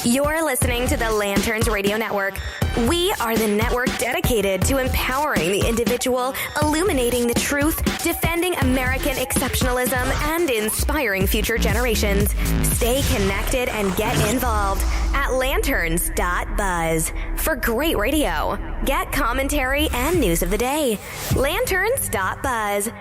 You're listening to the Lanterns Radio Network. We are the network dedicated to empowering the individual, illuminating the truth, defending American exceptionalism, and inspiring future generations. Stay connected and get involved at lanterns.buzz for great radio. Get commentary and news of the day. Lanterns.buzz.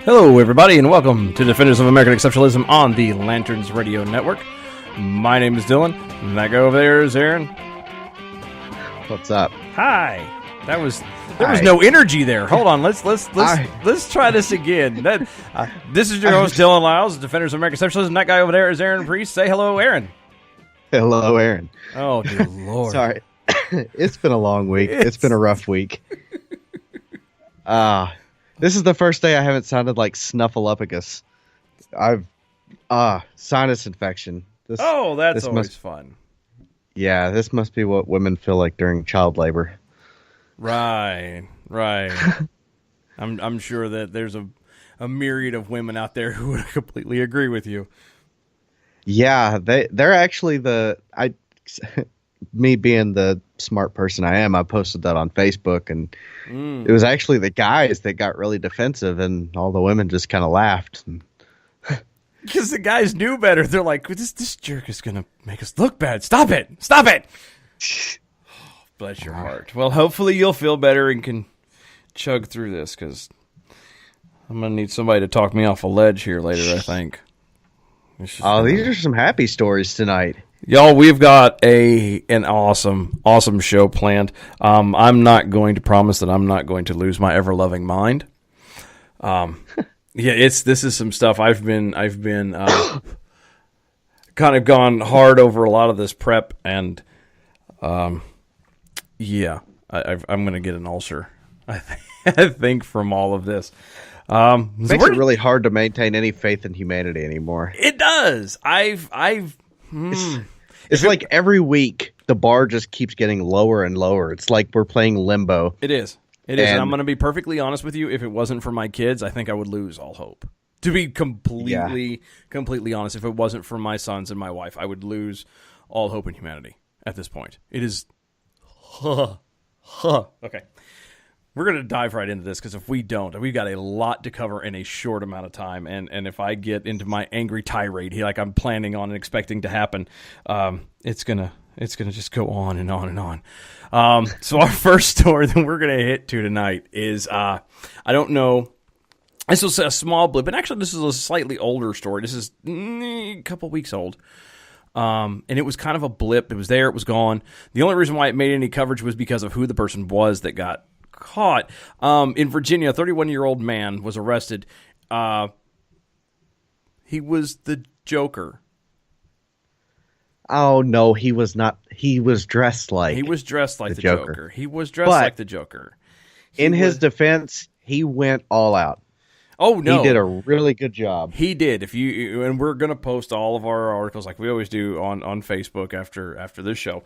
Hello, everybody, and welcome to Defenders of American Exceptionalism on the Lanterns Radio Network. My name is Dylan, and that guy over there is Aaron. What's up? Hi. There was no energy there. Hold on, let's try this again. This is your host Dylan Lyles, Defenders of American Exceptionalism. That guy over there is Aaron Priest. Say hello, Aaron. Hello, Aaron. Oh, dear Lord. Sorry, it's been a long week. It's been a rough week. This is the first day I haven't sounded like Snuffleupagus. I've sinus infection. That's always fun. Yeah, this must be what women feel like during child labor. Right. I'm sure that there's a myriad of women out there who would completely agree with you. Yeah, they're actually me being the smart person I am, I posted that on Facebook, and it was actually the guys that got really defensive, and all the women just kind of laughed. Because the guys knew better. They're like, this jerk is going to make us look bad. Stop it. Oh, bless your heart. Well, hopefully you'll feel better and can chug through this, because I'm going to need somebody to talk me off a ledge here later, I think. These are some happy stories tonight. Y'all, we've got an awesome show planned. I'm not going to promise that I'm not going to lose my ever-loving mind. This is some stuff I've been kind of gone hard over a lot of this prep, and I'm going to get an ulcer. I think from all of this. Makes it really hard to maintain any faith in humanity anymore. It does. It's like every week the bar just keeps getting lower and lower. It's like we're playing limbo. It is. And I'm going to be perfectly honest with you. If it wasn't for my kids, I think I would lose all hope. To be completely honest, if it wasn't for my sons and my wife, I would lose all hope in humanity at this point. It is. Okay. We're going to dive right into this, because if we don't, we've got a lot to cover in a short amount of time. And if I get into my angry tirade here, like I'm planning on and expecting to happen, it's gonna just go on and on and on. So our first story that we're going to hit to tonight is, I don't know, this was a small blip, and actually this is a slightly older story. This is a couple weeks old. And it was kind of a blip. It was there, it was gone. The only reason why it made any coverage was because of who the person was that got caught. In Virginia, a 31-year-old man was arrested. He was the Joker. Oh, no, he was not. He was dressed like the Joker. He was dressed like the Joker. In his defense, he went all out. Oh, no. He did a really good job. He did. And we're going to post all of our articles like we always do on Facebook after this show.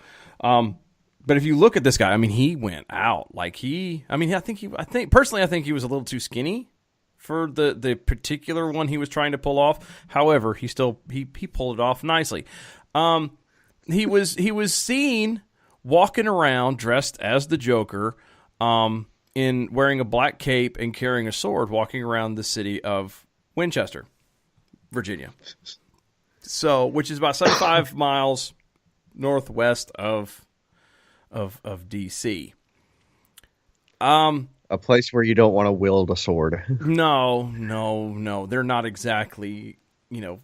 But if you look at this guy, I mean, he went out. I think personally, I think he was a little too skinny for the particular one he was trying to pull off. However, he pulled it off nicely. He was seen walking around dressed as the Joker, in wearing a black cape and carrying a sword, walking around the city of Winchester, Virginia. So, which is about 75 miles northwest of D.C. A place where you don't want to wield a sword. No. They're not exactly,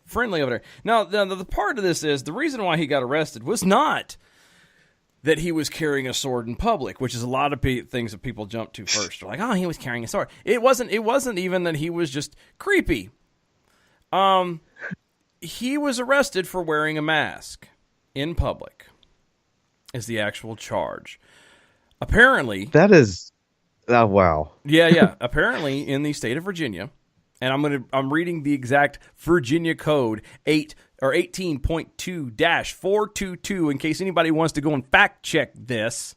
friendly over there. Now, the part of this is the reason why he got arrested was not that he was carrying a sword in public, which is a lot of things that people jump to first. They're like, oh, he was carrying a sword. It wasn't even that he was just creepy. He was arrested for wearing a mask in public is the actual charge. Apparently. That is Wow. Yeah. Apparently, in the state of Virginia, and I'm reading the exact Virginia Code 18.2-422 in case anybody wants to go and fact check this.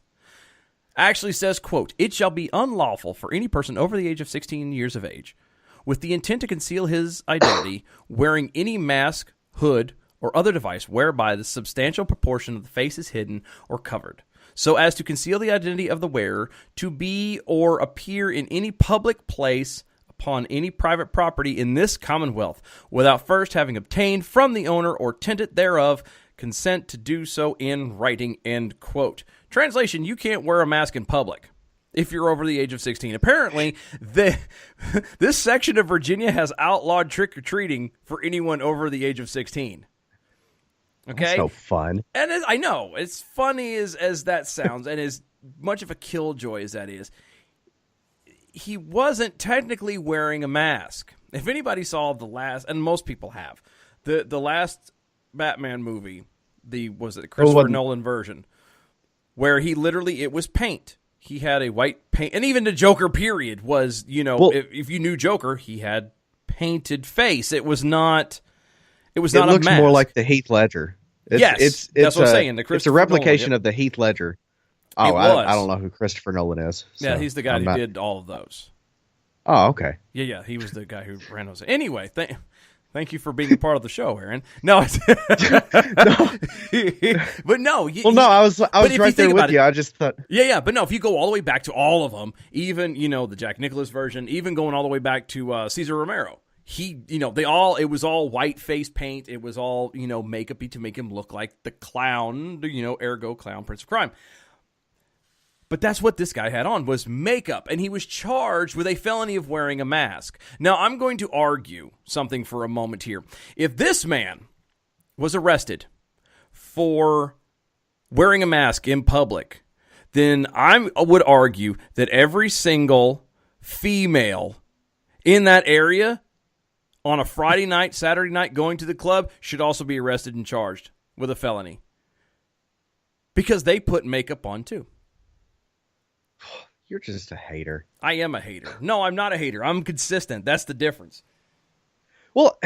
Actually says, quote, "It shall be unlawful for any person over the age of 16 years of age, with the intent to conceal his identity, wearing any mask, hood, or other device whereby the substantial proportion of the face is hidden or covered, so as to conceal the identity of the wearer, to be or appear in any public place upon any private property in this Commonwealth, without first having obtained from the owner or tenant thereof consent to do so in writing," end quote. Translation, you can't wear a mask in public if you're over the age of 16. Apparently, this section of Virginia has outlawed trick-or-treating for anyone over the age of 16. Okay? That's so fun. And I know, as funny as that sounds, and as much of a killjoy as that is, he wasn't technically wearing a mask. If anybody saw the last, and most people have, the last Batman movie, the Christopher Nolan version, where he literally, it was paint. He had a white paint, and even the Joker period was, if you knew Joker, he had painted face. It was not a mask. It looks more like the Heath Ledger. It's that's what I'm saying. It's a replication of the Heath Ledger. Oh, I don't know who Christopher Nolan is. So yeah, he's the guy who did all of those. Oh, okay. Yeah, he was the guy who ran those. Anyway, thank you for being a part of the show, Aaron. No, no. But no. I was right there with you. I just thought. Yeah, but no, if you go all the way back to all of them, even the Jack Nicklaus version, even going all the way back to Cesar Romero, it was all white face paint. It was all makeup-y to make him look like the clown, ergo clown, Prince of Crime. But that's what this guy had on, was makeup, and he was charged with a felony of wearing a mask. Now, I'm going to argue something for a moment here. If this man was arrested for wearing a mask in public, then I would argue that every single female in that area on a Friday night, Saturday night, going to the club should also be arrested and charged with a felony. Because they put makeup on, too. You're just a hater. I am a hater. No, I'm not a hater. I'm consistent. That's the difference. Well,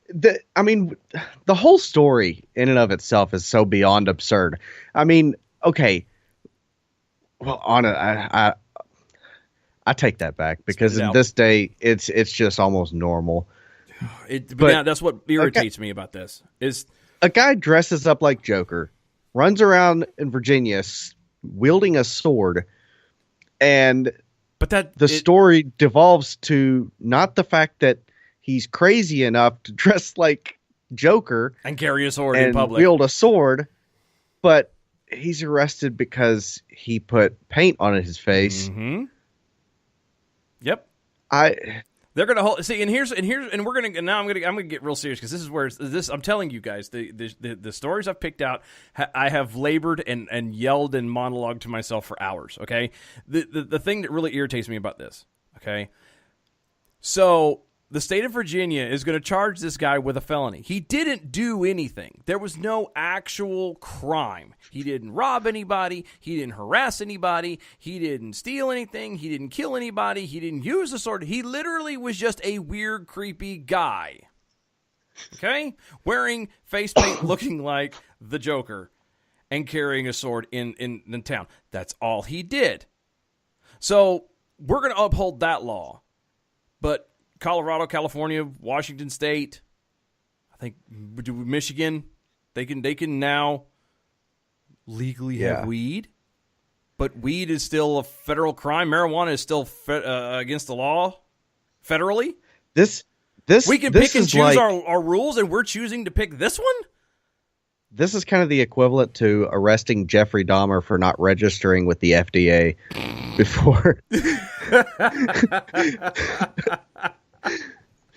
the whole story in and of itself is so beyond absurd. I mean, okay. Well, I take that back, because in this day, it's just almost normal. But that's what irritates me about this. Is a guy dresses up like Joker, runs around in Virginia wielding a sword. Story devolves to not the fact that he's crazy enough to dress like Joker and carry a sword in public, wield a sword, but he's arrested because he put paint on his face. Mm-hmm. Yep. They're gonna hold. See, and we're gonna. Now I'm gonna get real serious, because this is where I'm telling you guys, the stories I've picked out, I have labored and yelled and monologued to myself for hours. Okay, the thing that really irritates me about this. Okay, so the state of Virginia is going to charge this guy with a felony. He didn't do anything. There was no actual crime. He didn't rob anybody. He didn't harass anybody. He didn't steal anything. He didn't kill anybody. He didn't use a sword. He literally was just a weird, creepy guy. Okay? Wearing face paint, looking like the Joker, and carrying a sword in town. That's all he did. So we're going to uphold that law. But Colorado, California, Washington State, I think Michigan, they can now legally have weed, but weed is still a federal crime. Marijuana is still against the law federally. We can pick and choose our rules, and we're choosing to pick this one? This is kind of the equivalent to arresting Jeffrey Dahmer for not registering with the FDA before.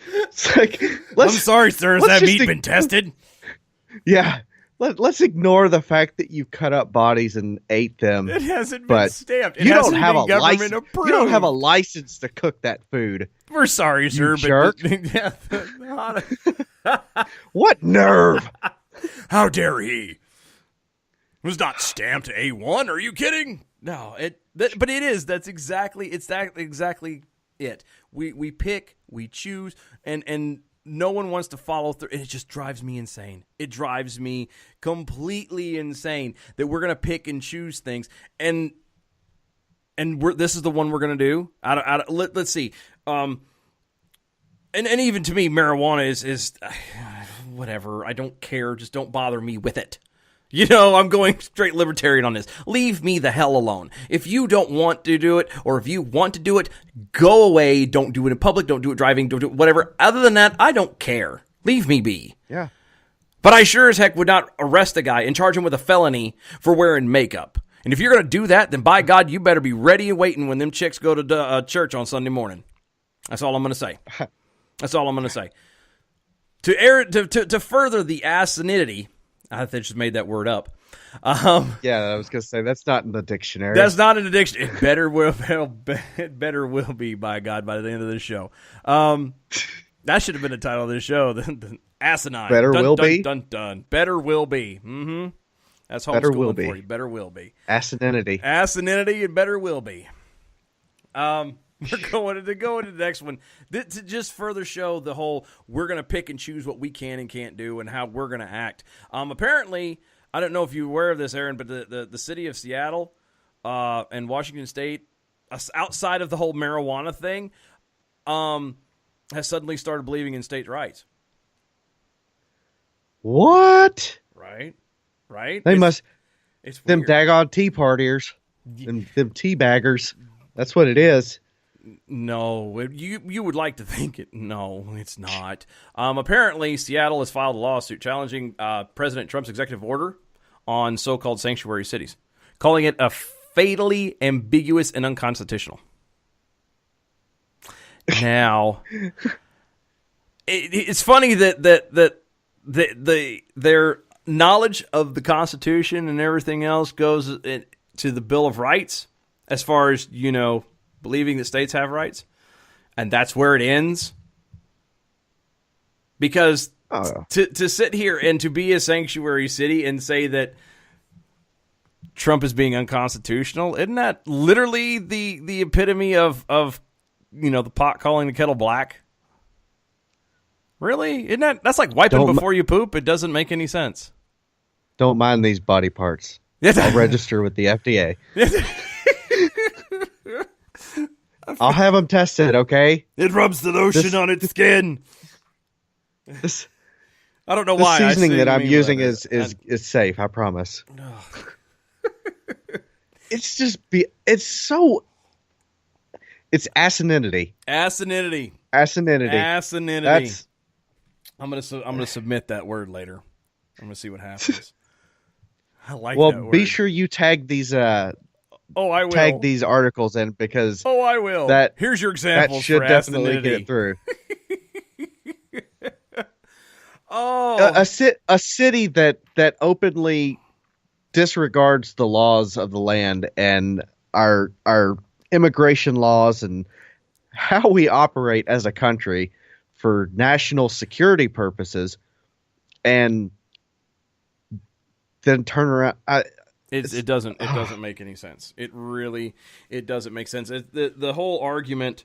It's like, I'm sorry, sir. Has that meat been tested? Yeah. Let's ignore the fact that you cut up bodies and ate them. It hasn't been stamped. You don't have a license. You don't have a license to cook that food. We're sorry, sir. Jerk. What nerve? How dare he? It was not stamped A1. Are you kidding? No, but it is. That's exactly it. We pick, we choose, and no one wants to follow through. And it just drives me insane. It drives me completely insane that we're gonna pick and choose things, and this is the one we're gonna do. Let's see. And even to me, marijuana is whatever. I don't care. Just don't bother me with it. I'm going straight libertarian on this. Leave me the hell alone. If you don't want to do it, or if you want to do it, go away. Don't do it in public. Don't do it driving. Don't do it whatever. Other than that, I don't care. Leave me be. Yeah. But I sure as heck would not arrest a guy and charge him with a felony for wearing makeup. And if you're going to do that, then by God, you better be ready and waiting when them chicks go to church on Sunday morning. That's all I'm going to say. That's all I'm going to say. To further the asininity, I just made that word up. Yeah, I was going to say, that's not in the dictionary. That's not in the dictionary. It better will be, by God, by the end of this show. That should have been the title of this show. The asinine. Better will be? Dun, dun. Better will be. Mm-hmm. That's homeschooling for you. Better will be. Asininity. Asininity and better will be. We're going to the next one to just further show the whole we're going to pick and choose what we can and can't do and how we're going to act. Apparently, I don't know if you're aware of this, Aaron, but the city of Seattle and Washington State, outside of the whole marijuana thing, has suddenly started believing in states' rights. What? Right? It's them weird. daggone tea partiers, them tea baggers. That's what it is. No, you would like to think it. No, it's not. Apparently, Seattle has filed a lawsuit challenging President Trump's executive order on so-called sanctuary cities, calling it a fatally ambiguous and unconstitutional. Now, it's funny that their knowledge of the Constitution and everything else goes to the Bill of Rights, as far as believing that states have rights, and that's where it ends. Because to sit here and to be a sanctuary city and say that Trump is being unconstitutional, isn't that literally the epitome of the pot calling the kettle black? Really? That's like wiping before you poop? It doesn't make any sense. Don't mind these body parts. I'll register with the FDA. I'll have them tested, okay? It rubs the lotion on its skin. I don't know why. The seasoning that I'm using is safe, I promise. It's asininity. Asininity. I'm gonna submit that word later. I'm gonna see what happens. I like that word. Well, be sure you tag these. I will tag these articles in, because. I will. Here's your examples. That should for definitely asininity. get it through. A city that openly disregards the laws of the land and our immigration laws and how we operate as a country for national security purposes, and then turn around. It doesn't make any sense. It doesn't make sense. The whole argument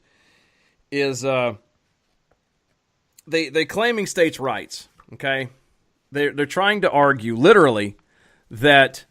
is they claiming states' rights. Okay, they're trying to argue literally that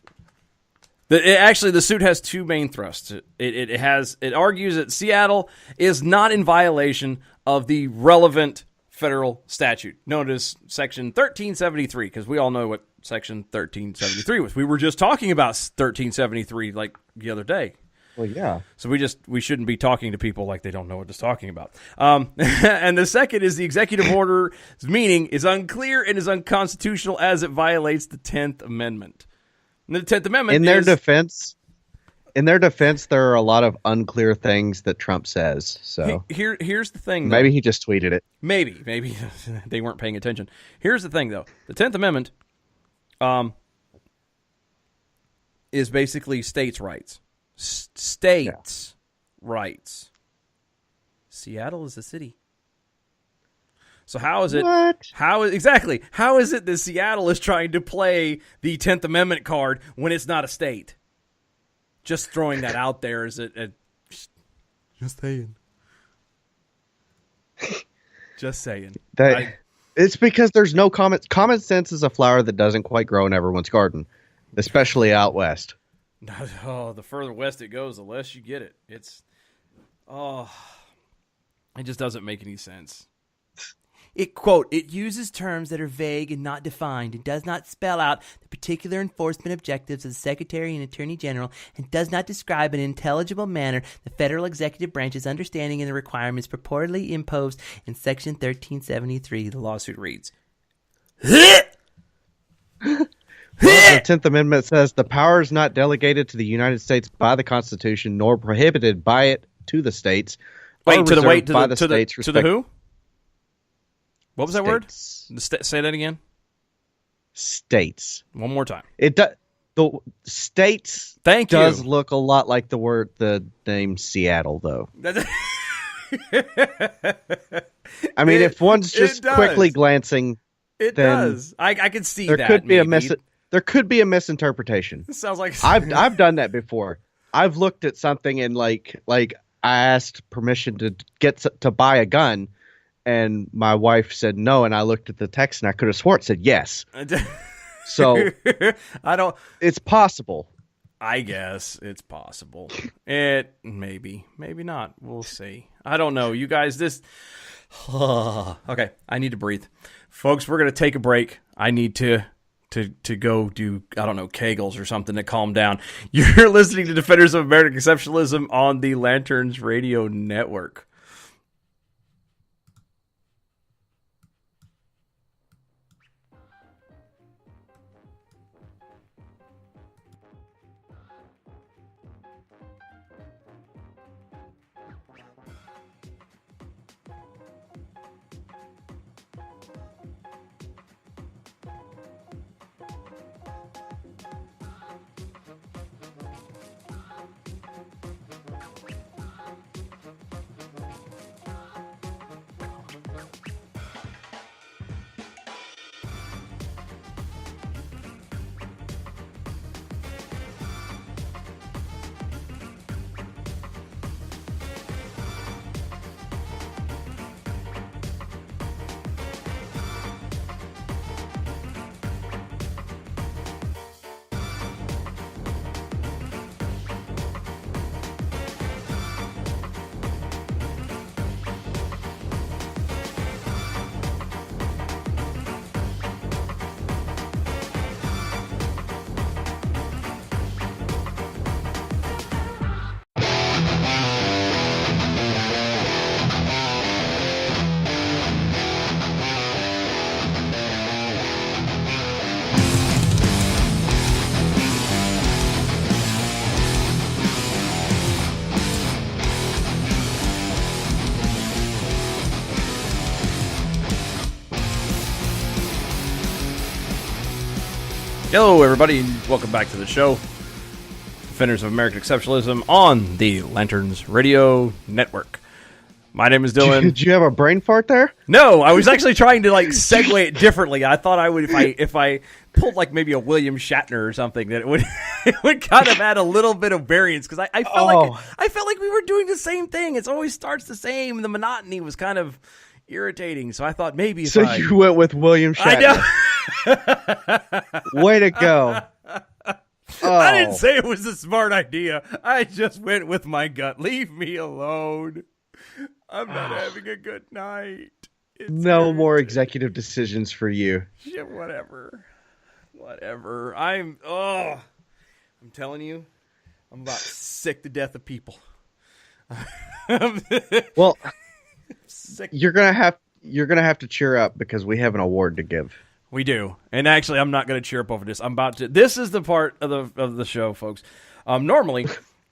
actually the suit has two main thrusts. It argues that Seattle is not in violation of the relevant federal statute known as Section 1373, because we all know what Section 1373 was. We were just talking about 1373 like the other day. Well, yeah. So we shouldn't be talking to people like they don't know what it's talking about. And the second is the executive order's meaning is unclear and is unconstitutional as it violates the 10th Amendment. And the 10th Amendment in their defense, there are a lot of unclear things that Trump says. So here's the thing. Maybe he just tweeted it. Maybe they weren't paying attention. Here's the thing, though. The 10th Amendment is basically states' rights. States' rights. Seattle is a city. So how is it? What? How is it that Seattle is trying to play the 10th Amendment card when it's not a state? Just throwing that out there is just saying. Just saying. It's because there's no common sense is a flower that doesn't quite grow in everyone's garden, especially out west. Oh, the further west it goes, the less you get it. It just doesn't make any sense. It, quote, it uses terms that are vague and not defined and does not spell out the particular enforcement objectives of the Secretary and Attorney General and does not describe in an intelligible manner the federal executive branch's understanding and the requirements purportedly imposed in Section 1373. The lawsuit reads. The 10th Amendment says the power is not delegated to the United States by the Constitution nor prohibited by it to the states. Wait, to the who? What was that word? Say that again. States. One more time. The states. Thank you. Does look a lot like the name Seattle, though. I mean, if one's just quickly glancing, it does. I can see there that. There could be a misinterpretation. It sounds like I've done that before. I've looked at something and like I asked permission to buy a gun. And my wife said no, and I looked at the text, and I could have sworn it said yes. So It's possible. I guess it's possible. It maybe not. We'll see. I don't know, you guys. Okay. I need to breathe, folks. We're gonna take a break. I need to go do, I don't know, Kegels or something to calm down. You're listening to Defenders of American Exceptionalism on the Lanterns Radio Network. Hello, everybody, and welcome back to the show. Defenders of American Exceptionalism on the Lanterns Radio Network. My name is Dylan. Did you have a brain fart there? No, I was actually trying to segue it differently. I thought I would if I pulled maybe a William Shatner or something, that it would kind of add a little bit of variance, because I felt like we were doing the same thing. It always starts the same. The monotony was kind of irritating, so I thought maybe you went with William Shatner. I know. Way to go. Oh. I didn't say it was a smart idea. I just went with my gut. Leave me alone. I'm not having a good night. No more executive decisions for you. Yeah, whatever. I'm telling you, I'm about sick to death of people. Well, sick. You're gonna have to cheer up, because we have an award to give. We do. And actually, I'm not going to cheer up over this. This is the part of the show, folks. Normally,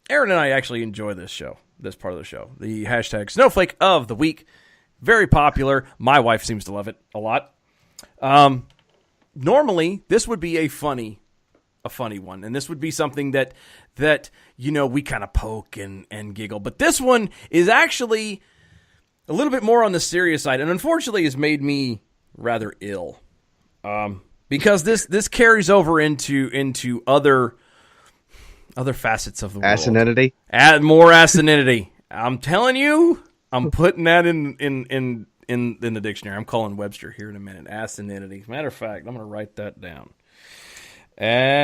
Aaron and I actually enjoy this part of the show. The hashtag Snowflake of the Week. Very popular. My wife seems to love it a lot. Normally, this would be a funny one. And this would be something that we kind of poke and giggle. But this one is actually a little bit more on the serious side. And unfortunately, has made me rather ill. Because this carries over into other Other facets of the world. Asininity? Add more asininity. I'm telling you, I'm putting that in the dictionary. I'm calling Webster here in a minute. Asininity. Matter of fact, I'm going to write that down. Asinity.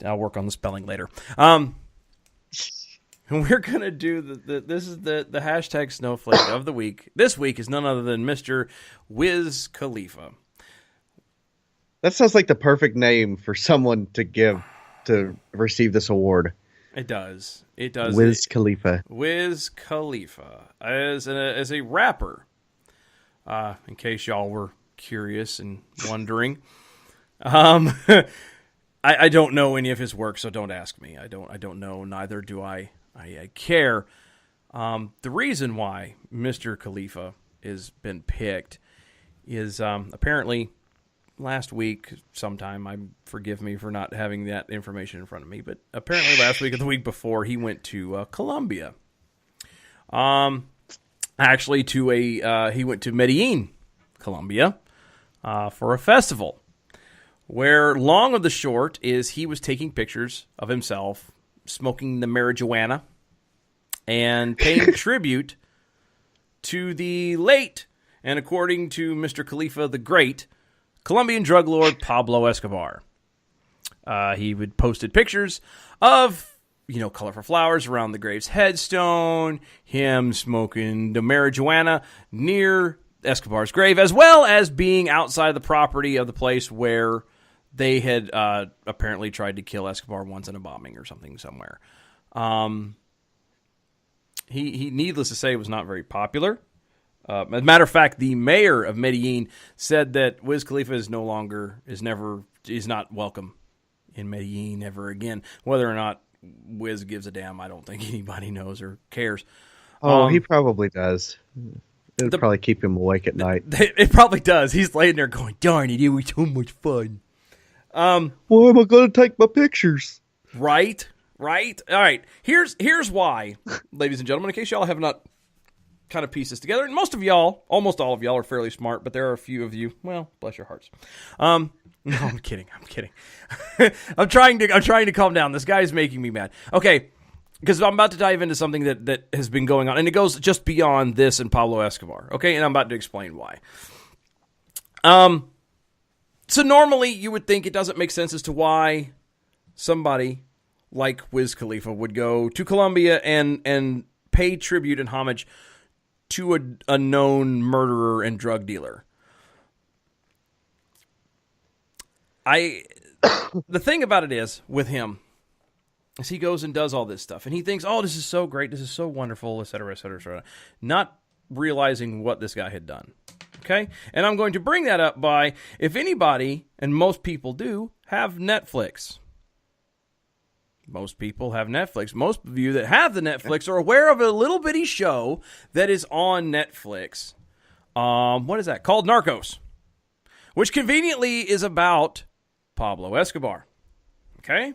I'll work on the spelling later. We're going to do this is the hashtag snowflake of the week. This week is none other than Mr. Wiz Khalifa. That sounds like the perfect name for someone to receive this award. It does. It does. Wiz Khalifa. Wiz Khalifa as a rapper. In case y'all were curious and wondering, I don't know any of his work, so don't ask me. I don't know. Neither do I care. The reason why Mr. Khalifa has been picked is apparently last week sometime. Forgive me for not having that information in front of me, but apparently last week or the week before, he went to Colombia. Actually, he went to Medellin, Colombia, for a festival. Where long of the short is he was taking pictures of himself smoking the marijuana and paying tribute to the late, and according to Mr. Khalifa the Great, Colombian drug lord Pablo Escobar. He would posted pictures of, colorful flowers around the grave's headstone, him smoking the marijuana near Escobar's grave, as well as being outside the property of the place where they had apparently tried to kill Escobar once in a bombing or something somewhere. He needless to say, was not very popular. As a matter of fact, the mayor of Medellin said that Wiz Khalifa is not welcome in Medellin ever again. Whether or not Wiz gives a damn, I don't think anybody knows or cares. He probably does. It'll probably keep him awake at night. It probably does. He's laying there going, darn it, it was so much fun. Why am I going to take my pictures? Right. All right. Here's why, ladies and gentlemen, in case y'all have not kind of pieced this together. And almost all of y'all are fairly smart, but there are a few of you, well, bless your hearts. No, I'm kidding. I'm trying to calm down. This guy's making me mad. Okay. Because I'm about to dive into something that has been going on, and it goes just beyond this and Pablo Escobar. Okay. And I'm about to explain why. So normally you would think it doesn't make sense as to why somebody like Wiz Khalifa would go to Colombia and pay tribute and homage to a known murderer and drug dealer. The thing about it is, with him, is he goes and does all this stuff, and he thinks, oh, this is so great, this is so wonderful, et cetera, et cetera, et cetera, not realizing what this guy had done. Okay? And I'm going to bring that up by, if anybody, and most people do, have Netflix. Most people have Netflix. Most of you that have the Netflix are aware of a little bitty show that is on Netflix. What is that? Called Narcos. Which conveniently is about Pablo Escobar. Okay?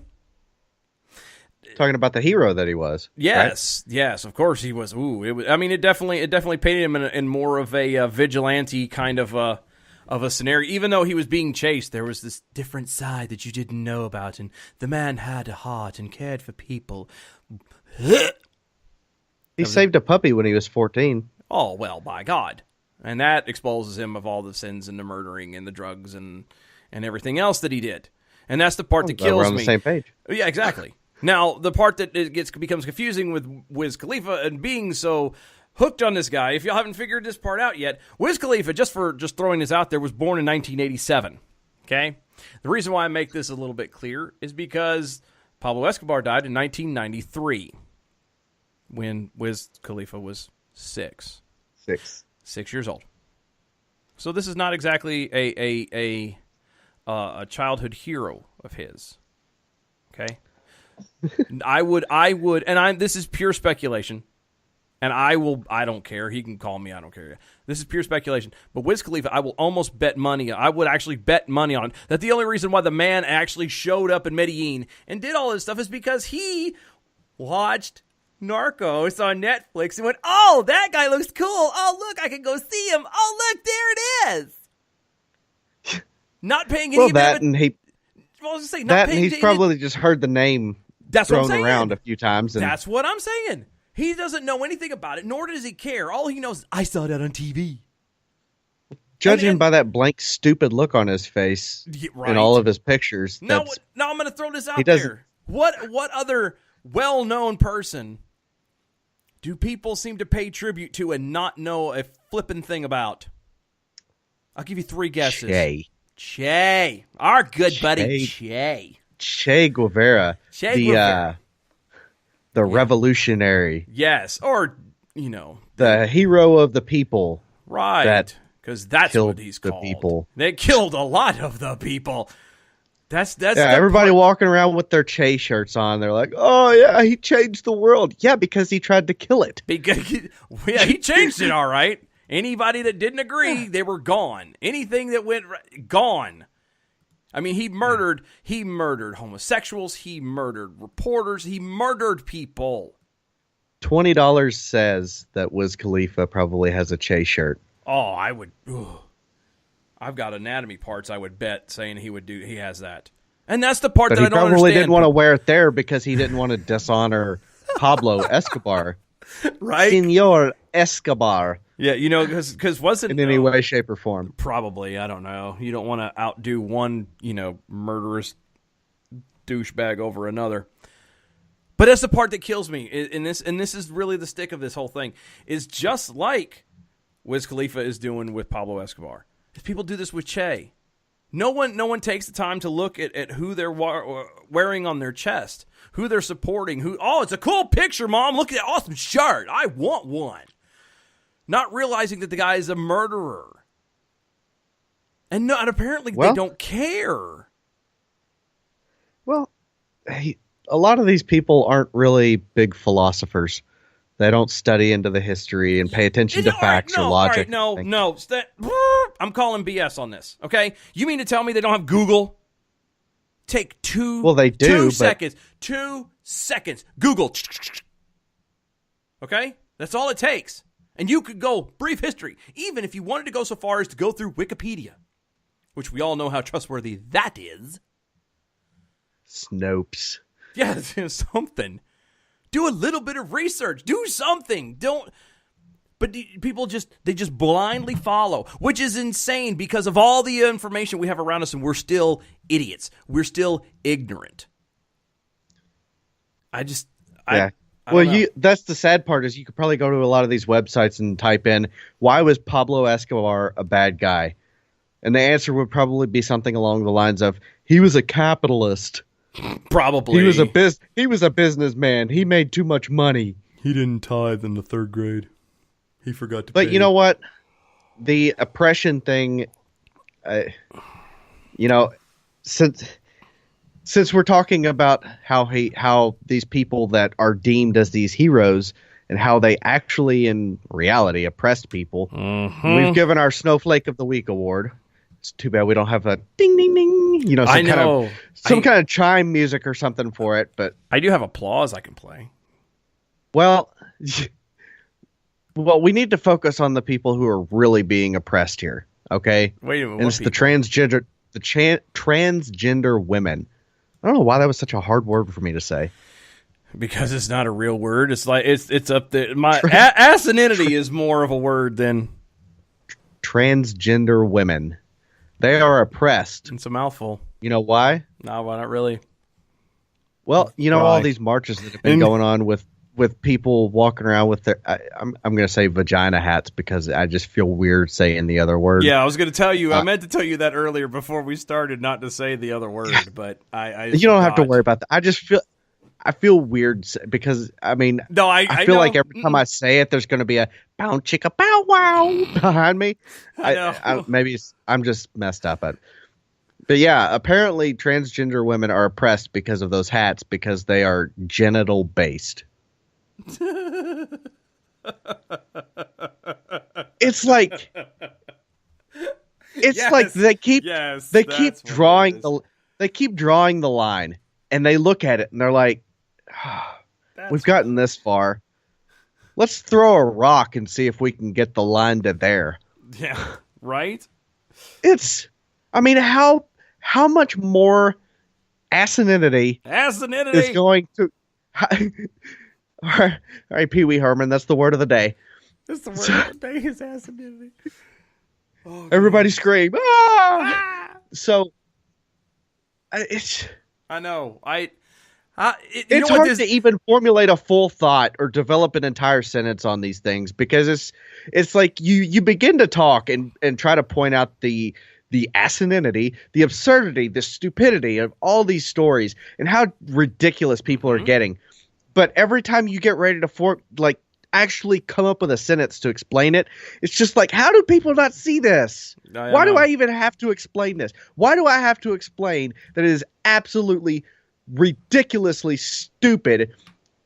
Talking about the hero that he was. Yes, right? Yes, of course he was. It definitely painted him in more of a vigilante kind of a scenario. Even though he was being chased, there was this different side that you didn't know about, and the man had a heart and cared for people. He saved a puppy when he was 14. Oh, well, by God. And that exposes him of all the sins and the murdering and the drugs and everything else that he did. And that's the part that kills me. We're on the same page. Yeah, exactly. Now, the part that becomes confusing with Wiz Khalifa and being so hooked on this guy, if y'all haven't figured this part out yet, Wiz Khalifa, just throwing this out there, was born in 1987. Okay? The reason why I make this a little bit clear is because Pablo Escobar died in 1993 when Wiz Khalifa was 6 years old. So this is not exactly a childhood hero of his. Okay? This is pure speculation, and I don't care. He can call me, I don't care. This is pure speculation. But Wiz Khalifa, I would actually bet money on that the only reason why the man actually showed up in Medellin and did all this stuff is because he watched Narcos on Netflix and went, oh, that guy looks cool. Oh, look, I can go see him. Oh, look, there it is. Not paying any I was gonna say, not that, paying and he's probably just heard the name That's what I'm thrown saying. around a few times. And That's what I'm saying. He doesn't know anything about it, nor does he care. All he knows is, I saw that on TV. judging by that blank, stupid look on his face in all of his pictures. Now I'm going to throw this out doesn't- there. What other well-known person do people seem to pay tribute to and not know a flippin' thing about? I'll give you 3 guesses. Che. Our good buddy Che. Che Guevara. The revolutionary. Yes. Or, the hero of the people. Right. Because that's killed what he's the called. people. They killed a lot of the people. That's everybody walking around with their Che shirts on. They're like, oh, yeah, he changed the world. Yeah, because he tried to kill it. Because he changed it, all right. Anybody that didn't agree, they were gone. Anything that went gone. I mean, he murdered homosexuals. He murdered reporters. He murdered people. $20 says that Wiz Khalifa probably has a Che shirt. Oh, I would. I've got anatomy parts. I would bet saying he has that, and that's the part but that I don't understand. He probably didn't want to wear it there because he didn't want to dishonor Pablo Escobar, right? Senor Escobar. Yeah, because wasn't in any way, shape, or form. Probably, I don't know. You don't want to outdo one, murderous douchebag over another. But that's the part that kills me. And this is really the stick of this whole thing. Is just like Wiz Khalifa is doing with Pablo Escobar. People do this with Che. No one takes the time to look at who they're wearing on their chest, who they're supporting. Oh, it's a cool picture, Mom. Look at that awesome shirt. I want one. Not realizing that the guy is a murderer. And apparently they don't care. Well, a lot of these people aren't really big philosophers. They don't study into the history and pay attention to facts or logic. I'm calling BS on this, okay? You mean to tell me they don't have Google? Take two Well, they do, 2 seconds. 2 seconds. Google. Okay? That's all it takes. And you could go brief history, even if you wanted to go so far as to go through Wikipedia, which we all know how trustworthy that is. Snopes. Yeah, something. Do a little bit of research. Do something. But people just blindly follow, which is insane because of all the information we have around us, and we're still idiots. We're still ignorant. That's the sad part is you could probably go to a lot of these websites and type in, why was Pablo Escobar a bad guy? And the answer would probably be something along the lines of, he was a capitalist. Probably. He was a businessman. He made too much money. He didn't tithe in the 3rd grade. He forgot to pay. But you know what? The oppression thing, since we're talking about how these people that are deemed as these heroes and how they actually in reality oppressed people, we've given our Snowflake of the Week award. It's too bad we don't have a ding ding ding, some kind of chime music or something for it. But I do have applause I can play. Well, we need to focus on the people who are really being oppressed here. Okay, wait a minute. And it's the transgender women. I don't know why that was such a hard word for me to say. Because it's not a real word. It's like it's up there. My asininity is more of a word than transgender women. They are oppressed. It's a mouthful. You know why? No, not really. Well, all these marches that have been going on with people walking around with their I'm going to say vagina hats because I just feel weird saying the other word. Yeah, I was going to tell you. I meant to tell you that earlier before we started, not to say the other word, but I you don't have to worry about that. I feel weird because I feel like every time I say it, there's going to be a bow chicka bow wow behind me. Maybe I'm just messed up but yeah, apparently transgender women are oppressed because of those hats because they are genital based. It's like they keep drawing the line and they look at it and they're like, we've gotten this far. Let's throw a rock and see if we can get the line to there. Yeah, right? How much more asininity is going to. All right, Pee Wee Herman, that's the word of the day. That's the word of the day is asininity. Oh, everybody scream! Ah! So it's. I know. It's hard to even formulate a full thought or develop an entire sentence on these things because it's like you begin to talk and try to point out the asininity, the absurdity, the stupidity of all these stories and how ridiculous people are getting. But every time you get ready to actually come up with a sentence to explain it, it's just like, how do people not see this? Why do I even have to explain this? Why do I have to explain that it is absolutely ridiculously stupid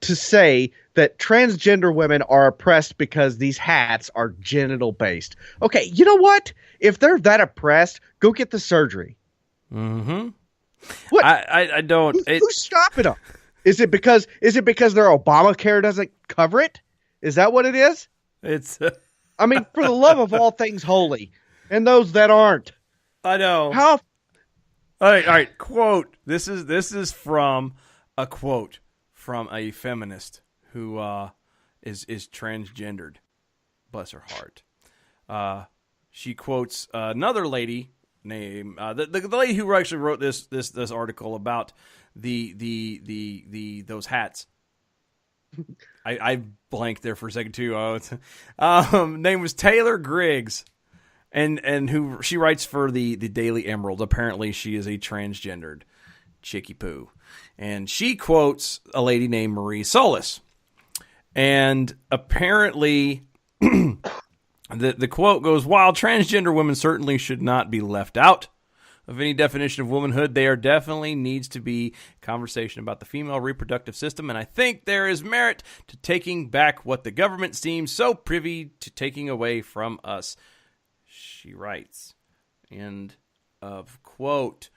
to say that transgender women are oppressed because these hats are genital based? Okay, you know what? If they're that oppressed, go get the surgery. Mm-hmm. What? I don't. Who's stopping them? Is it because their Obamacare doesn't cover it? Is that what it is? It's. I mean, for the love of all things holy, and those that aren't. I know. How? All right. Quote. This is from a quote from a feminist who is transgendered. Bless her heart. She quotes another lady named the lady who actually wrote this article about those hats. I blanked there for a second too. Name was Taylor Griggs, and who she writes for the Daily Emerald. Apparently, she is a transgendered chickie poo, and she quotes a lady named Marie Solis, and apparently, the quote goes: "While transgender women certainly should not be left out of any definition of womanhood, there definitely needs to be conversation about the female reproductive system, and I think there is merit to taking back what the government seems so privy to taking away from us," she writes. End of quote.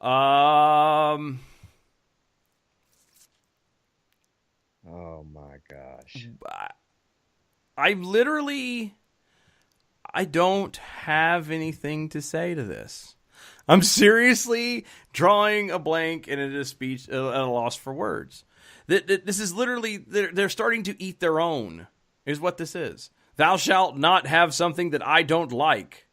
Oh my gosh. I don't have anything to say to this. I'm seriously drawing a blank and at a speech at a loss for words. This is literally, they're starting to eat their own, is what this is. Thou shalt not have something that I don't like,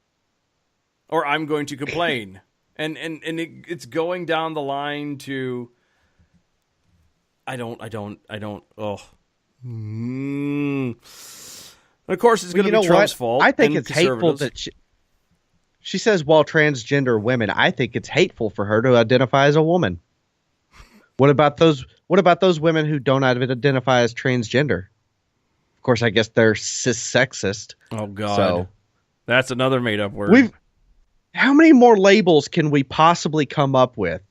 or I'm going to complain. and it's going down the line to, I don't, oh. Of course, it's going to be Trump's fault. I think it's hateful that she says, while transgender women, I think it's hateful for her to identify as a woman. What about those women who don't identify as transgender? Of course, I guess they're sexist. Oh God. So that's another made up word. How many more labels can we possibly come up with?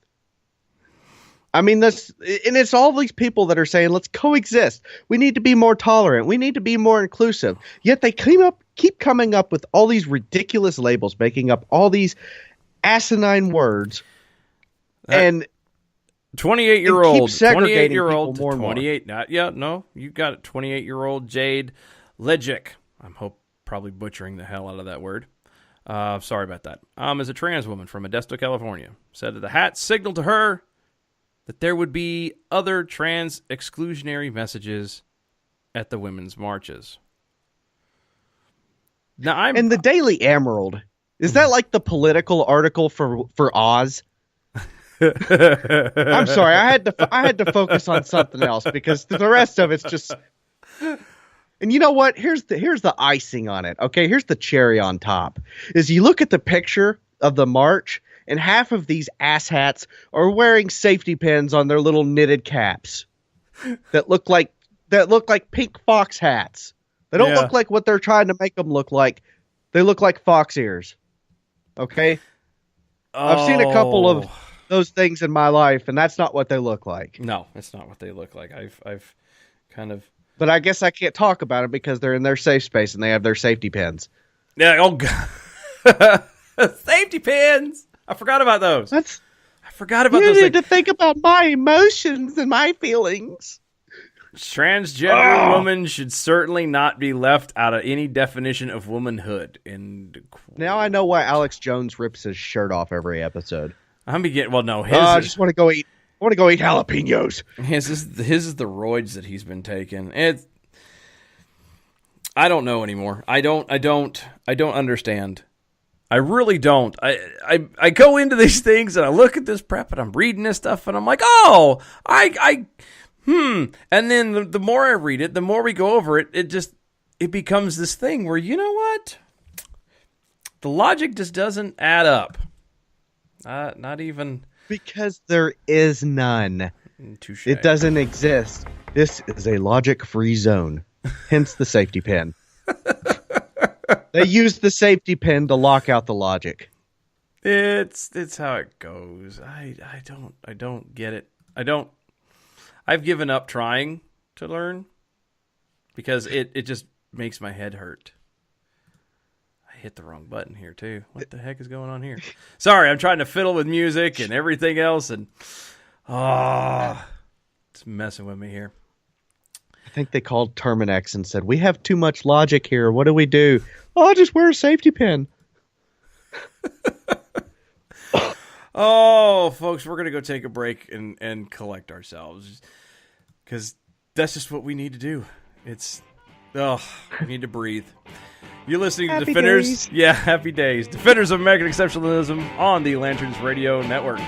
I mean, it's all these people that are saying, let's coexist. We need to be more tolerant. We need to be more inclusive. Yet they keep coming up with all these ridiculous labels, making up all these asinine words. And 28-year-old, you got it. 28-year-old Jade Legic. I'm probably butchering the hell out of that word. Sorry about that. Is a trans woman from Modesto, California. Said that the hat signaled to her that there would be other trans exclusionary messages at the women's marches. Now, and the Daily Emerald, is that like the political article for Oz? I'm sorry, I had to focus on something else because the rest of it's just. And you know what? Here's the icing on it. Okay, here's the cherry on top. Is you look at the picture of the march, and half of these asshats are wearing safety pins on their little knitted caps that look like pink fox hats. They don't look like what they're trying to make them look like. They look like fox ears. Okay? I've seen a couple of those things in my life, and that's not what they look like. No, it's not what they look like. I've kind of. But I guess I can't talk about it because they're in their safe space and they have their safety pins. Yeah. Oh God. Safety pins. I forgot about those. You need to think about my emotions and my feelings. Transgender women should certainly not be left out of any definition of womanhood. Now I know why Alex Jones rips his shirt off every episode. I'm beginning. Well, no, his. I just want to go eat. I want to go eat jalapenos. His is the roids that he's been taking. I don't know anymore. I don't understand. I really don't. I go into these things and I look at this prep and I'm reading this stuff and I'm like, oh, and then the more I read it, the more we go over it, it becomes this thing where, you know what? The logic just doesn't add up. Not even. Because there is none. Touché. It doesn't exist. This is a logic-free zone. Hence the safety pin. They use the safety pin to lock out the logic. It's how it goes. I don't get it. I've given up trying to learn because it just makes my head hurt. I hit the wrong button here too. What the heck is going on here? Sorry, I'm trying to fiddle with music and everything else and it's messing with me here. I think they called Terminex and said, "We have too much logic here. What do we do?" "Oh, I'll just wear a safety pin." Oh, folks, we're going to go take a break and collect ourselves because that's just what we need to do. We need to breathe. You're listening to Happy Defenders. days. Yeah, happy days. Defenders of American Exceptionalism on the Lanterns Radio Network.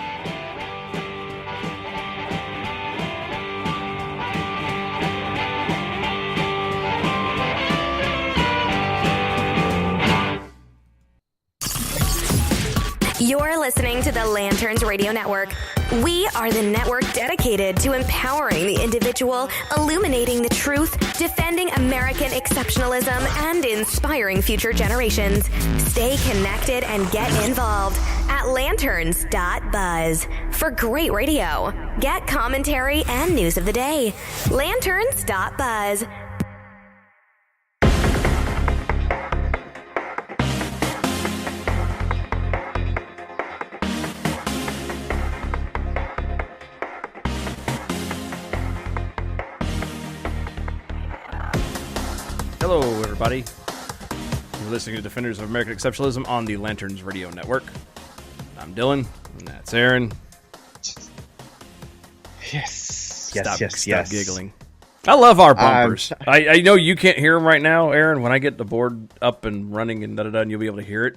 You're listening to the Lanterns Radio Network. We are the network dedicated to empowering the individual, illuminating the truth, defending American exceptionalism, and inspiring future generations. Stay connected and get involved at lanterns.buzz. For great radio, get commentary and news of the day. Lanterns.buzz. Hello, everybody. You're listening to Defenders of American Exceptionalism on the Lanterns Radio Network. I'm Dylan, and that's Aaron. Yes. Stop giggling. I love our bumpers. I know you can't hear them right now, Aaron. When I get the board up and running and da-da-da, and you'll be able to hear it.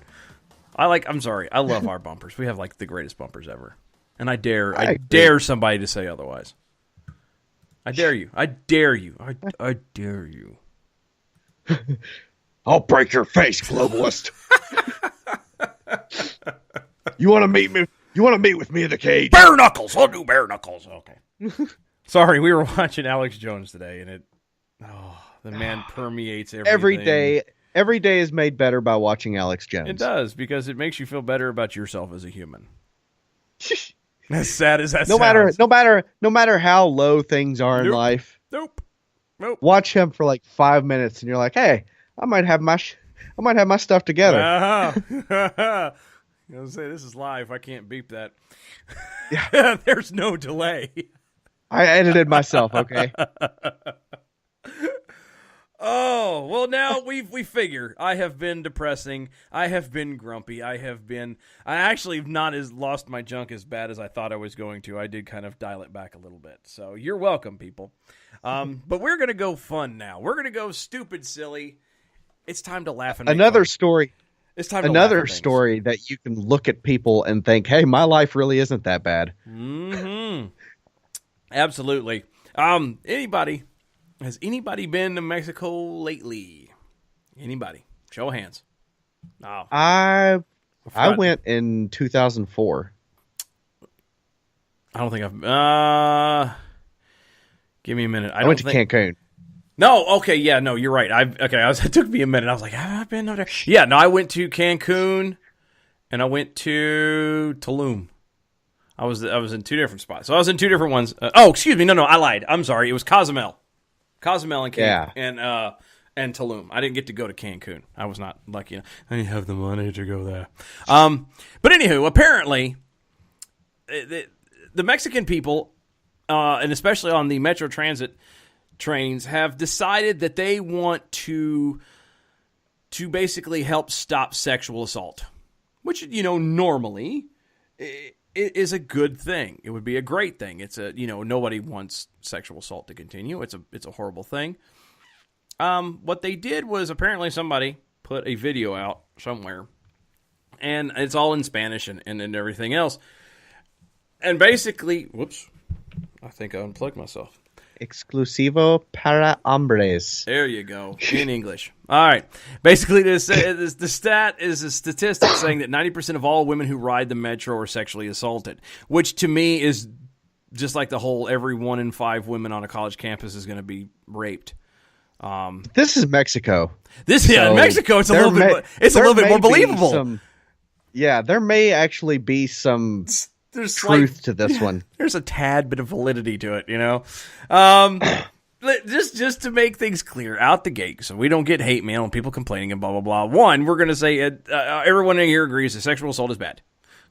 I'm sorry. I love our bumpers. We have like the greatest bumpers ever. And I dare somebody to say otherwise. I dare you. I dare you. I dare you. I'll break your face, globalist. You want to meet me? You want to meet with me in the cage? Bare knuckles. I'll do bare knuckles. Okay. Sorry, we were watching Alex Jones today, and the man permeates everything. Every day is made better by watching Alex Jones. It does, because it makes you feel better about yourself as a human. As sad as that sounds. No matter how low things are in life. Nope. Watch him for like 5 minutes, and you're like, "Hey, I might have my stuff together." I was say this is live. I can't beep that. Yeah. There's no delay. I edited myself. Okay. Oh, well, now we figure. I have been depressing. I have been grumpy. I actually have not lost my junk as bad as I thought I was going to. I did kind of dial it back a little bit. So you're welcome, people. But we're going to go fun now. We're going to go stupid, silly. It's time to laugh and make Another fun. story. It's time to Another laugh at story that you can look at people and think, "Hey, my life really isn't that bad." Mm-hmm. Absolutely. Has anybody been to Mexico lately? Anybody? Show of hands. Oh, I went in 2004. I don't think I've. Give me a minute. I went to Cancun. No, okay, yeah, no, you're right. It took me a minute. I was like, have I been over there? Yeah, no, I went to Cancun, and I went to Tulum. I was in two different spots. So I was in two different ones. Excuse me, no, I lied. I'm sorry. It was Cozumel and Cancun, and Tulum. I didn't get to go to Cancun. I was not lucky enough. I didn't have the money to go there. But anywho, apparently, the Mexican people, and especially on the Metro Transit trains, have decided that they want to basically help stop sexual assault, which, normally it is a good thing. It would be a great thing. It's nobody wants sexual assault to continue. It's a horrible thing. What they did was apparently somebody put a video out somewhere, and it's all in Spanish and everything else. And basically, whoops, I think I unplugged myself. Exclusivo para hombres. There you go, in English. All right. Basically, the stat is a statistic saying that 90% of all women who ride the metro are sexually assaulted, which to me is just like the whole every 1 in 5 women on a college campus is going to be raped. This is Mexico. In Mexico, it's a little bit more believable. There may actually be some there's truth to this one. There's a tad bit of validity to it, Just to make things clear out the gate, so we don't get hate mail and people complaining and blah, blah, blah. One, we're going to say everyone in here agrees that sexual assault is bad.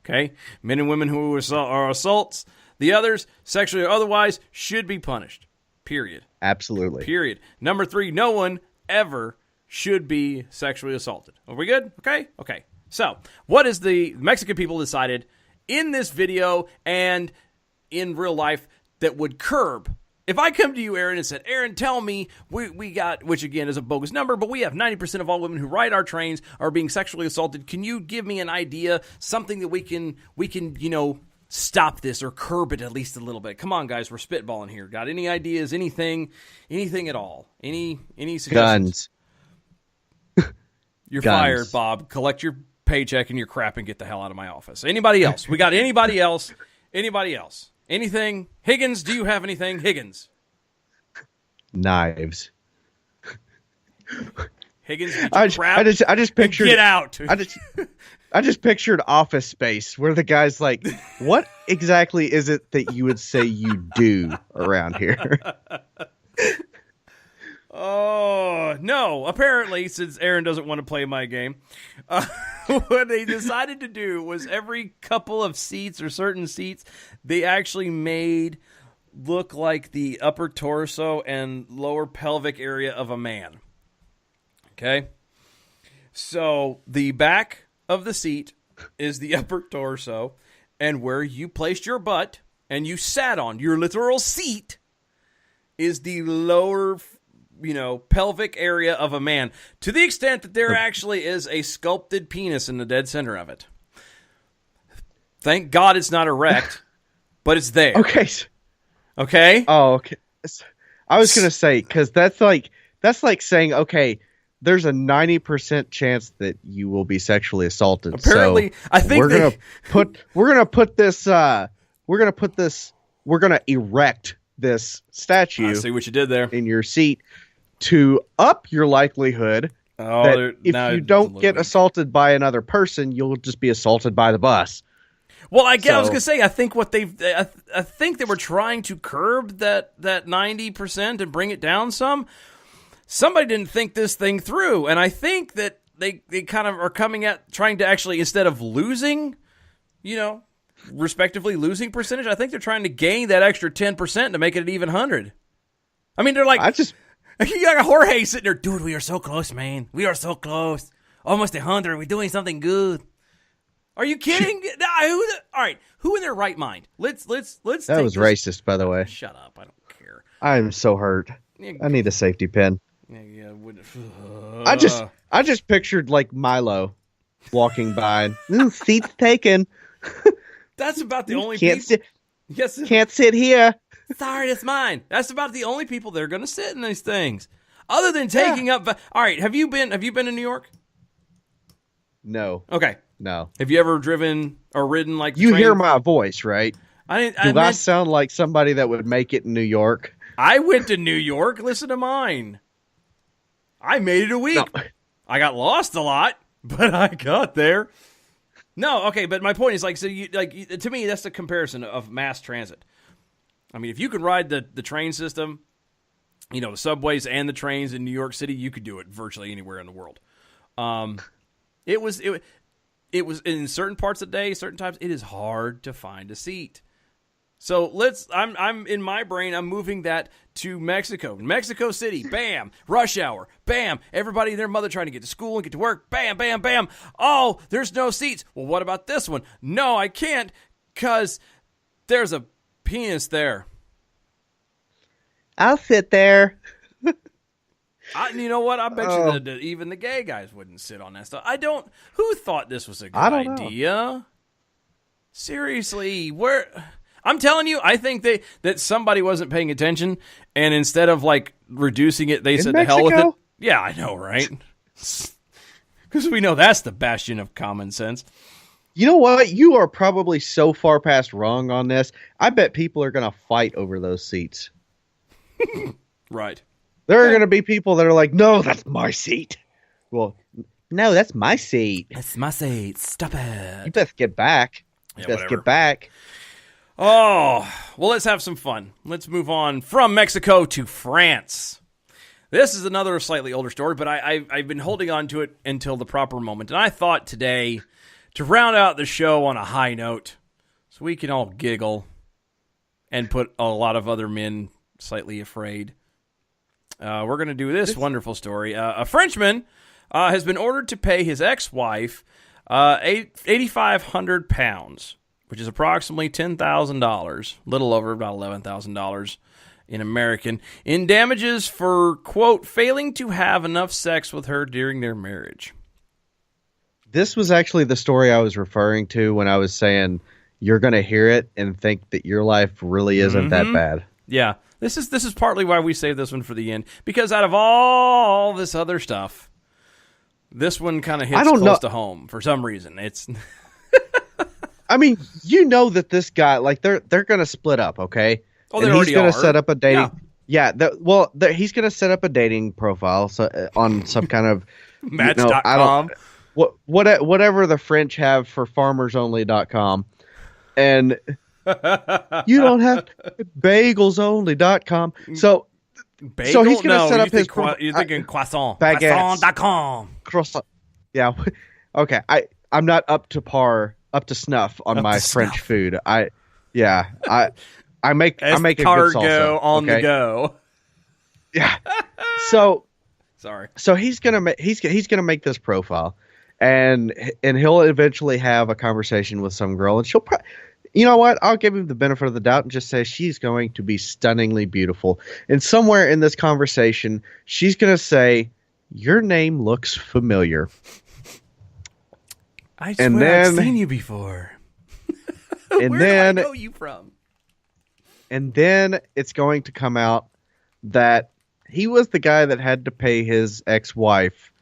Okay? Men and women who are assaults, the others, sexually or otherwise, should be punished. Period. Absolutely. Period. Number 3, no one ever should be sexually assaulted. Are we good? Okay? Okay. So, what is the Mexican people decided in this video and in real life that would curb? If I come to you, Aaron, and said, Aaron, tell me, we got, which again is a bogus number, but we have 90% of all women who ride our trains are being sexually assaulted. Can you give me an idea, something that we can, stop this or curb it at least a little bit? Come on, guys, we're spitballing here. Got any ideas, anything at all? Any suggestions? Guns. You're Guns. fired, Bob. Collect your paycheck and your crap and get the hell out of my office. Anybody else? We got anybody else? Anybody else? Anything? Higgins, do you have anything? Higgins. Knives. Higgins, get your crap. I just pictured. Get out. I just pictured Office Space where the guy's like, what exactly is it that you would say you do around here? Oh, no. Apparently, since Aaron doesn't want to play my game, what they decided to do was every couple of seats or certain seats, they actually made look like the upper torso and lower pelvic area of a man. Okay? So, the back of the seat is the upper torso, and where you placed your butt and you sat on, your literal seat, is the lower pelvic area of a man, to the extent that there actually is a sculpted penis in the dead center of it. Thank God it's not erect, but it's there. Okay. Okay? Oh, okay. I was going to say, because that's like saying, okay, there's a 90% chance that you will be sexually assaulted. Apparently, so I think we're gonna erect this statue. I see what you did there. In your seat to up your likelihood that if you don't get assaulted by another person, you'll just be assaulted by the bus. Well, I was going to say, I think I think they were trying to curb that 90% and bring it down some. Somebody didn't think this thing through, and I think that they kind of are coming at trying to actually, instead of losing, respectively losing percentage, I think they're trying to gain that extra 10% to make it an even 100. I mean, they're like, you got Jorge sitting there, dude, we are so close, man. We are so close. Almost 100. We're doing something good. Are you kidding? All right, who in their right mind? Let's. That was racist, by the way. Shut up. I don't care. I'm so hurt. I need a safety pin. Yeah. I just pictured like Milo walking by. Seats taken. That's about the only can't people. Sit, yes, can't sit here. Sorry, that's mine. That's about the only people that are going to sit in these things, other than taking up. All right, have you been to New York? No. Okay. No. Have you ever driven or ridden like you train? Hear my voice, right? Do I sound like somebody that would make it in New York? I went to New York. Listen to mine. I made it a week. No. I got lost a lot, but I got there. No, okay, but my point is to me that's the comparison of mass transit. I mean, if you could ride the train system, the subways and the trains in New York City, you could do it virtually anywhere in the world. It was in certain parts of the day, certain times, it is hard to find a seat. So I'm in my brain, I'm moving that to Mexico. Mexico City, bam, rush hour, bam, everybody and their mother trying to get to school and get to work, bam, bam, bam. Oh, there's no seats. Well, what about this one? No, I can't, Because there's a penis there. I'll sit there. You know what? I bet you that even the gay guys wouldn't sit on that stuff. Who thought this was a good idea? Seriously, I'm telling you, I think that somebody wasn't paying attention, and instead of like reducing it, they said the hell with it. Yeah, I know, right? Because we know that's the bastion of common sense. You know what? You are probably so far past wrong on this. I bet people are going to fight over those seats. Right. There are going to be people that are like, no, that's my seat. Well, no, that's my seat. That's my seat. Stop it. You best get back. Get back. Oh, well, let's have some fun. Let's move on from Mexico to France. This is another slightly older story, but I've been holding on to it until the proper moment. And I thought today to round out the show on a high note so we can all giggle and put a lot of other men slightly afraid. We're going to do this wonderful story. A Frenchman has been ordered to pay his ex-wife 8,500 pounds, which is approximately $10,000, little over about $11,000 in American, in damages for, quote, failing to have enough sex with her during their marriage. This was actually the story I was referring to when I was saying you're going to hear it and think that your life really isn't that bad. Yeah. This is partly why we saved this one for the end, because out of all this other stuff, this one kind of hits close to home for some reason. It's I mean, you know that this guy, like, they're going to split up, okay? Oh, they already are. He's going to set up a dating. Yeah, he's going to set up a dating profile on some kind of Match.com. Whatever the French have for farmersonly.com. And you don't have bagelsonly.com. So he's going to set up his you're thinking croissant. Croissant.com. Croissant. Yeah. Okay. I'm not up to snuff on my French food. I make a good salsa on the go. Yeah. So sorry. So he's gonna make this profile, and he'll eventually have a conversation with some girl, and she'll you know what? I'll give him the benefit of the doubt and just say she's going to be stunningly beautiful. And somewhere in this conversation, she's going to say, "Your name looks familiar." I swear I've seen you before. And Where do I know you from? And then it's going to come out that he was the guy that had to pay his ex-wife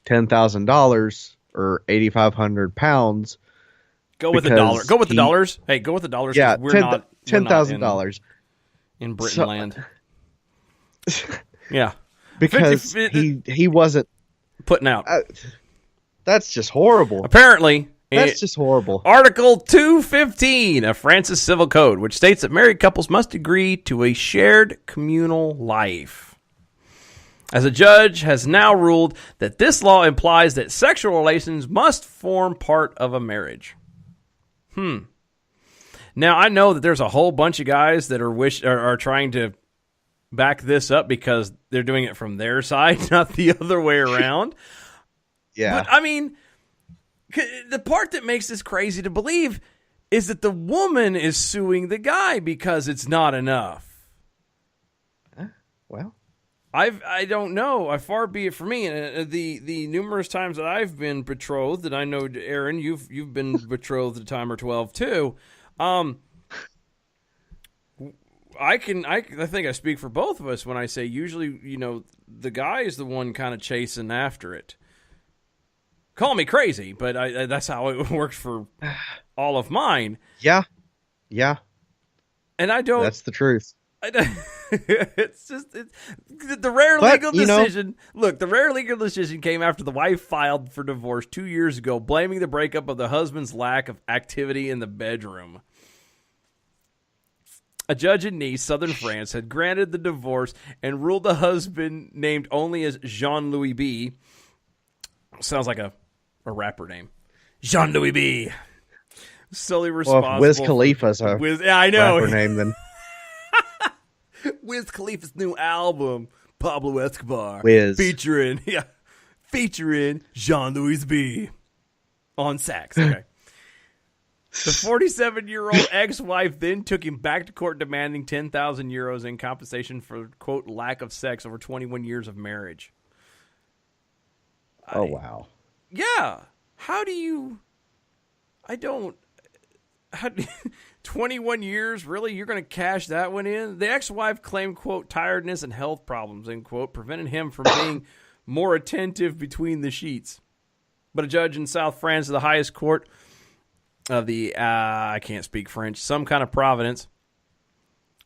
$10,000 or 8,500 pounds. Go with the dollar. Go with the dollars. Hey, go with the dollars. Yeah, we're not $10,000 in Britain land. Yeah, because he wasn't putting out. That's just horrible. Apparently, that's just horrible. Article 215 of France's Civil Code, which states that married couples must agree to a shared communal life. As a judge has now ruled that this law implies that sexual relations must form part of a marriage. Now, I know that there's a whole bunch of guys that are trying to back this up because they're doing it from their side, not the other way around. Yeah. But, I mean, the part that makes this crazy to believe is that the woman is suing the guy because it's not enough. Well, I don't know. Far be it from me. And the numerous times that I've been betrothed, and I know, Aaron, you've been betrothed a time or 12 too. I think I speak for both of us when I say usually, the guy is the one kind of chasing after it. Call me crazy, but that's how it works for all of mine. Yeah. And I don't. That's the truth. It's the rare legal decision. Look, the rare legal decision came after the wife filed for divorce 2 years ago, blaming the breakup of the husband's lack of activity in the bedroom. A judge in Nice, southern France, had granted the divorce and ruled the husband, named only as Jean-Louis B. Sounds like a rapper name. Jean-Louis B. Solely responsible. Well, Wiz Khalifa's a rapper name, then. Wiz Khalifa's new album, Pablo Escobar, featuring Jean-Louis B. on sax. Okay. The 47-year-old ex-wife then took him back to court demanding 10,000 euros in compensation for, quote, lack of sex over 21 years of marriage. Oh, wow. Yeah. How do you... 21 years? Really? You're going to cash that one in? The ex-wife claimed, quote, tiredness and health problems, end quote, prevented him from being more attentive between the sheets. But a judge in South France, the highest court of the, I can't speak French, some kind of Providence,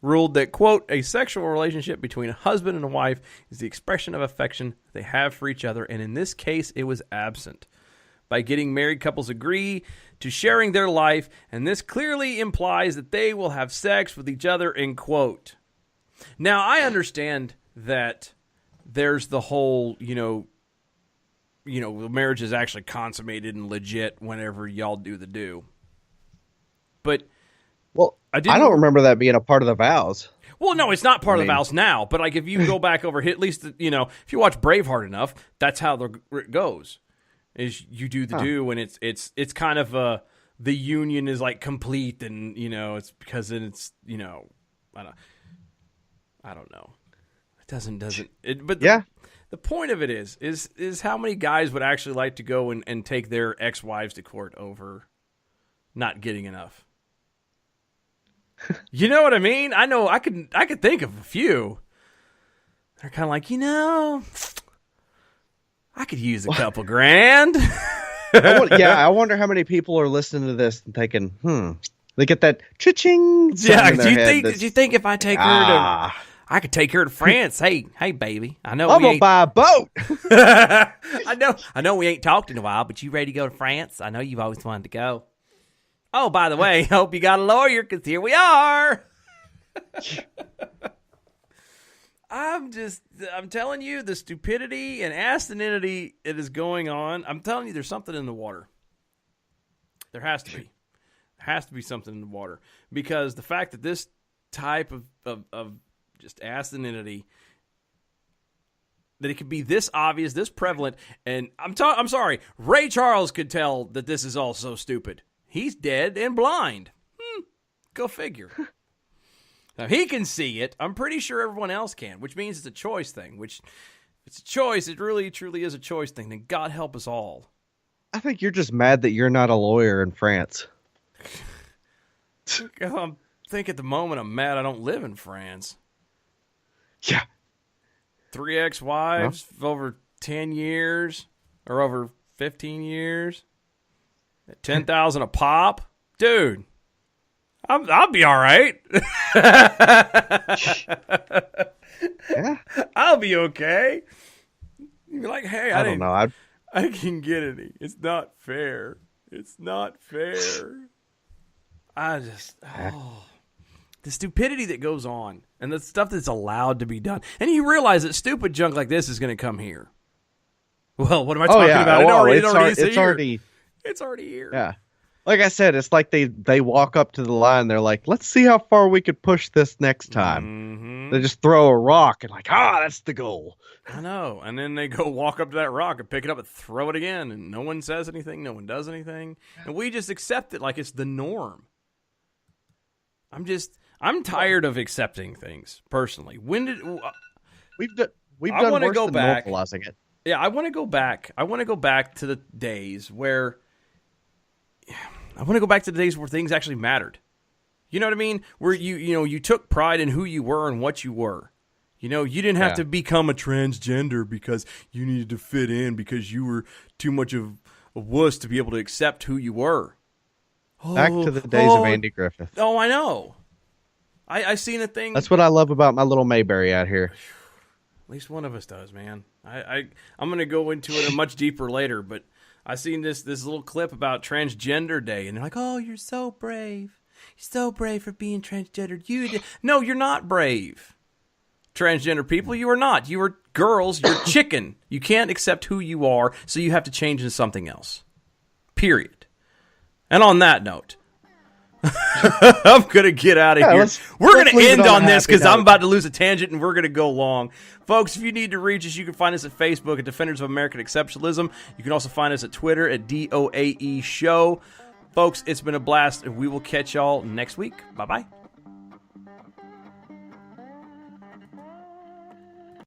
ruled that, quote, a sexual relationship between a husband and a wife is the expression of affection they have for each other, and in this case, it was absent. By getting married, couples agree to sharing their life, and this clearly implies that they will have sex with each other, end quote. Now, I understand that there's the whole, the marriage is actually consummated and legit whenever y'all do the do. But well, I don't remember that being a part of the vows. Well, no, it's not part of the vows now. But like if you go back over, at least if you watch Braveheart enough, that's how it goes. Is you do the do, and it's kind of the union is like complete, and it's because it's I don't know. It doesn't. But yeah. The point of it is how many guys would actually like to go and take their ex-wives to court over not getting enough? You know what I mean? I know I could think of a few. They're kind of like, I could use a couple grand. I wonder how many people are listening to this and thinking, they get that cha-ching. Yeah, do you think if I take her to... I could take her to France. Hey, baby. I know I'm gonna buy a boat. I know we ain't talked in a while, but you ready to go to France? I know you've always wanted to go. Oh, by the way, hope you got a lawyer, because here we are. I'm telling you, the stupidity and asininity that is going on. I'm telling you, there's something in the water. There has to be. There has to be something in the water, because the fact that this type of just asininity, that it could be this obvious, this prevalent, and I'm sorry, Ray Charles could tell that this is all so stupid. He's dead and blind. Go figure. Now, he can see it. I'm pretty sure everyone else can, which means it's a choice thing, which, if it's a choice, it really, truly is a choice thing. Then God help us all. I think you're just mad that you're not a lawyer in France. I think at the moment I'm mad I don't live in France. Yeah. 3 ex-wives over 10 years or over 15 years. At 10,000 a pop. Dude, I'll be all right. Yeah. I'll be okay. You'd be like, hey, I don't know. I can get any. It's not fair. It's not fair. The stupidity that goes on and the stuff that's allowed to be done. And you realize that stupid junk like this is going to come here. Well, what am I talking about? It's already here. Yeah. Like I said, it's like they walk up to the line. They're like, let's see how far we could push this next time. Mm-hmm. They just throw a rock and like, that's the goal. I know. And then they go walk up to that rock and pick it up and throw it again. And no one says anything. No one does anything. And we just accept it like it's the norm. I'm tired of accepting things personally. When did we've done worse than normalizing it? Yeah, I want to go back. I want to go back to the days where things actually mattered. You know what I mean? Where you took pride in who you were and what you were. You didn't have to become a transgender because you needed to fit in because you were too much of a wuss to be able to accept who you were. Back to the days of Andy Griffith. Oh, I know. I seen a thing. That's what I love about my little Mayberry out here. At least one of us does, man. I'm going to go into it much deeper later, but I seen this little clip about Transgender Day, and they're like, "Oh, you're so brave. You're so brave for being transgendered." No, you're not brave. Transgender people, you are not. You are girls. You're chicken. You can't accept who you are, so you have to change into something else. Period. And on that note, I'm going to get out of here. We're going to end on this because I'm about to lose a tangent and we're going to go long. Folks, if you need to reach us, you can find us at Facebook at Defenders of American Exceptionalism. You can also find us at Twitter at DOAE Show. Folks, it's been a blast. We will catch y'all next week. Bye-bye.